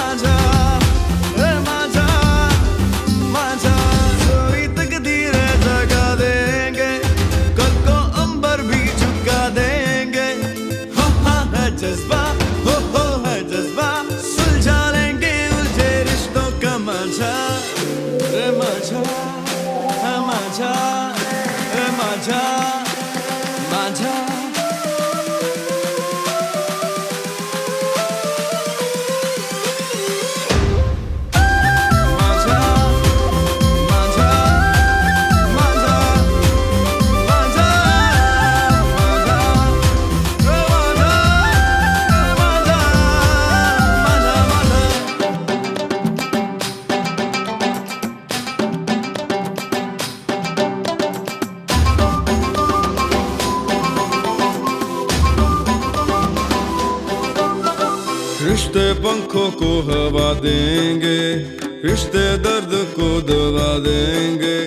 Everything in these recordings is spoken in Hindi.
माझा रे माझा माझा कोई तकदीर जगा देंगे, कल को अंबर भी झुका देंगे। हो है जज्बा, हो है जज्बा, सुलझा लेंगे उलझे रिश्तों का माझा रे माझा है माझा रे माझा माझा। रिश्ते पंखों को हवा देंगे, रिश्ते दर्द को दवा देंगे।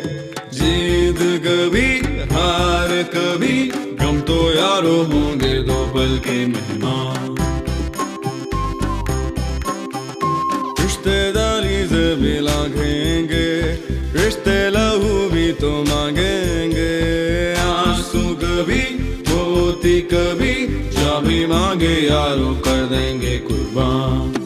जीत कभी हार कभी, गम तो यारो होंगे दो पल के मेहमान। रिश्तेदारी से भी लांघेंगे, रिश्ते लहू भी तो मांगेंगे। आंसू कभी मोती कभी, जा भी मांगे यारो कर देंगे कुर्बान।